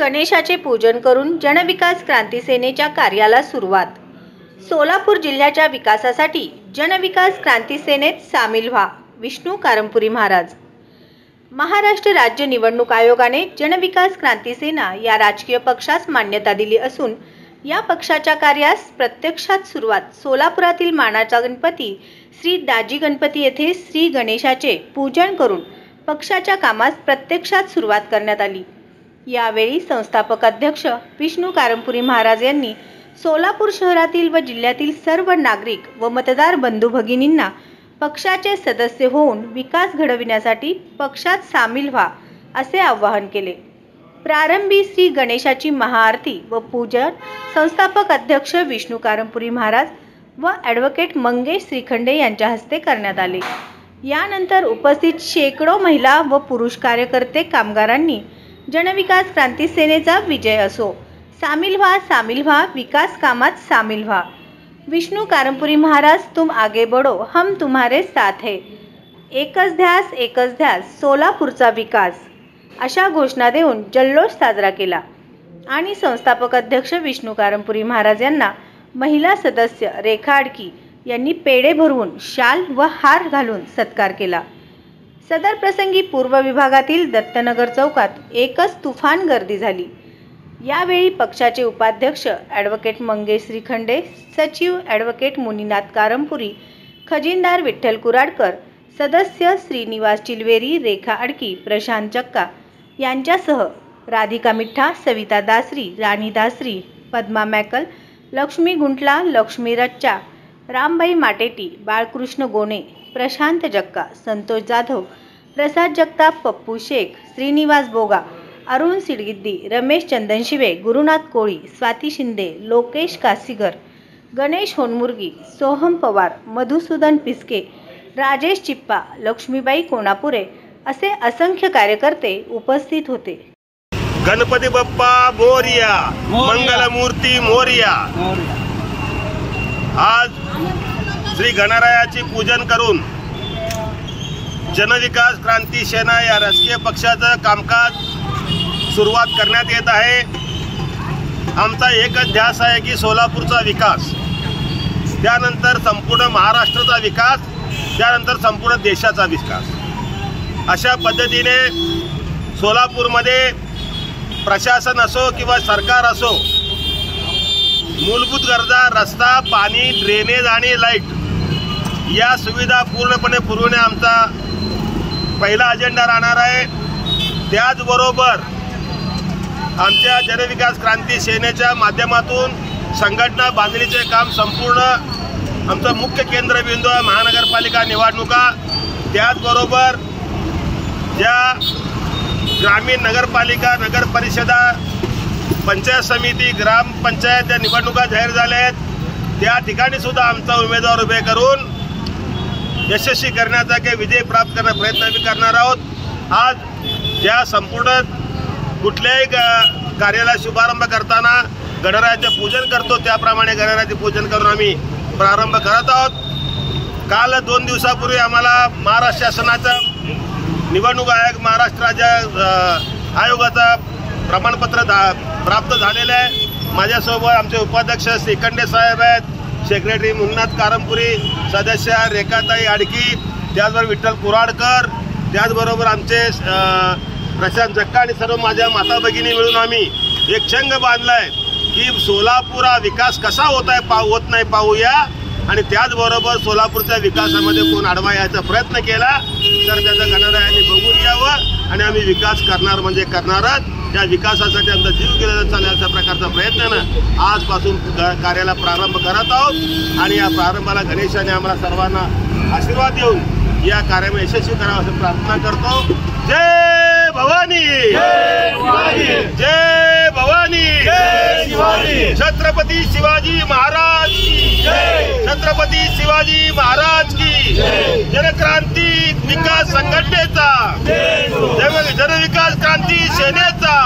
गणेशाचे पूजन करून जनविकास क्रांती सेनेच्या कार्याला सुरुवात। सोलापूर जिल्ह्याच्या विकासासाठी जनविकास क्रांती सेनेत सामील व्हा, विष्णू कारंपुरी महाराज। महाराष्ट्र राज्य निवडणूक आयोगाने जनविकास क्रांती सेना या राजकीय पक्षास मान्यता दिली असून या पक्षाच्या कार्यास प्रत्यक्षात सुरुवात सोलापुरातील मानाचा गणपती श्री दाजी गणपती येथे श्री गणेशाचे पूजन करून पक्षाच्या कामास प्रत्यक्षात सुरुवात करण्यात आली। यावेळी संस्थापक अध्यक्ष विष्णू कारंपुरी महाराज यांनी सोलापूर शहरातील व जिल्ह्यातील सर्व नागरिक व मतदार बंधू भगिनींना पक्षाचे सदस्य होऊन विकास घडविण्यासाठी पक्षात सामील व्हा असे आवाहन केले। प्रारंभी श्री गणेशाची महाआरती व पूजन संस्थापक अध्यक्ष विष्णू कारंपुरी महाराज व ॲडव्होकेट मंगेश श्रीखंडे यांच्या हस्ते करण्यात आले। यानंतर उपस्थित शेकडो महिला व पुरुष कार्यकर्ते कामगारांनी जनविकास क्रांती सेनेचा विजय असो, सामील व्हा, विकास कामात सामील व्हा, विष्णू कारंपुरी महाराज तुम आगे बढ़ो, हम तुम्हारे साथ है, एकच ध्यास सोलापूरचा विकास अशा घोषणा देऊन जल्लोष साजरा केला आणि संस्थापक अध्यक्ष विष्णू कारंपुरी महाराज यांना महिला सदस्य रेखा अडकी यांनी पेढे भरवून शाल व हार घालून सत्कार केला। सदर प्रसंगी पूर्व विभागातील दत्तनगर चौकात एकच तुफान गर्दी झाली। यावेळी पक्षाचे उपाध्यक्ष ॲडव्होकेट मंगेश श्रीखंडे, सचिव ॲडव्होकेट मुनीनाथ कारंपुरी, खजिनदार विठ्ठल कुराडकर, सदस्य श्रीनिवास चिलवेरी, रेखा अडकी, प्रशांत जक्का यांच्यासह राधिका मिठ्ठा, सविता दासरी, राणी दासरी, पद्मा मॅकल, लक्ष्मी गुंटला, लक्ष्मी रच्चा, रामबाई माटेटी, बाळकृष्ण गोणे, प्रशांत जक्का, संतोष जाधव, प्रसाद जगताप, पप्पू शेख, श्रीनिवास बोगा, अरुण सिडगिद्दी, रमेश चंदनशिवे, गुरुनाथ कोळी, स्वाती शिंदे, लोकेश कासीगर, गणेश होनमुर्गी, सोहम पवार, मधुसूदन पिस्के, राजेश चिप्पा, लक्ष्मीबाई कोणापुरे असे असंख्य कार्यकर्ते उपस्थित होते। गणपती बाप्पा मोरया, मंगलमूर्ती मोरया। आज श्री गणरायाचे पूजन करून जनविकास क्रांती सेना या राजकीय पक्षाचं कामकाज सुरुवात करण्यात येत आहे। आमचा एकच ध्यास आहे की सोलापूरचा विकास, त्यानंतर संपूर्ण महाराष्ट्राचा विकास, त्यानंतर संपूर्ण देशाचा विकास। अशा पद्धतीने सोलापूरमध्ये प्रशासन असो किंवा सरकार असो, मूलभूत गरजा रस्ता, पाणी, ड्रेनेज आणि लाईट या सुविधा पूर्णपणे पुरवणे आमचा पहिला अजेंडा राहणार आहे। त्याचबरोबर आमच्या जनविकास क्रांती सेनेच्या माध्यमातून संघटना बांधणीचे काम संपूर्ण आमचं मुख्य केंद्रबिंदू आहे महानगरपालिका निवडणुका। त्याचबरोबर ज्या ग्रामीण नगरपालिका, नगर परिषदा, पंचायत समिती, ग्रामपंचायत या निवडणुका जाहीर झाल्या आहेत, त्या ठिकाणी सुद्धा आमचा उमेदवार उभे करून यशस्वी करण्याचा किंवा विजय प्राप्त करण्याचा प्रयत्न आम्ही करणार आहोत। आज या संपूर्ण कुठल्याही कार्याला शुभारंभ करताना गणरायाचे पूजन करतो, त्याप्रमाणे गणरायाचे पूजन करून आम्ही प्रारंभ करत आहोत। काल 2 दिवसापूर्वी आम्हाला महाराष्ट्र शासनाचा निवडणूक आयोग, महाराष्ट्र राज्य आयोगाचा प्रमाणपत्र प्राप्त झालेलं आहे। माझ्यासोबत आमचे उपाध्यक्ष श्रीखंडे साहेब आहेत, सेक्रेटरी मुन्नाथ कारंपुरी, सदस्य रेखाताई अडकी, त्याचबरोबर विठ्ठल कुराडकर, त्याचबरोबर आमचे प्रशांत जक्का आणि सर्व माझ्या माता भगिनी मिळून आम्ही एक चंग बांधलाय की सोलापूर हा विकास कसा होत नाही पाहूया आणि त्याचबरोबर सोलापूरच्या विकासामध्ये कोण अडवा यायचा प्रयत्न केला तर त्याचं गणरायांनी बघून यावं आणि आम्ही विकास करणार म्हणजे करणारच। त्या विकासासाठी आमचा जीव गेलेला चालेल अशा प्रकारचा प्रयत्नानं आजपासून कार्याला प्रारंभ करत आहोत आणि या प्रारंभाला गणेशाने आम्हाला सर्वांना आशीर्वाद देऊन या कार्यामध्ये यशस्वी करावं असं प्रार्थना करतो। जय भवानी, जय भवानी, छत्रपती शिवाजी महाराज की जय, छत्रपती शिवाजी महाराज की जनक्रांती विकास संघटनेचा, जनविकास क्रांती सेनेचा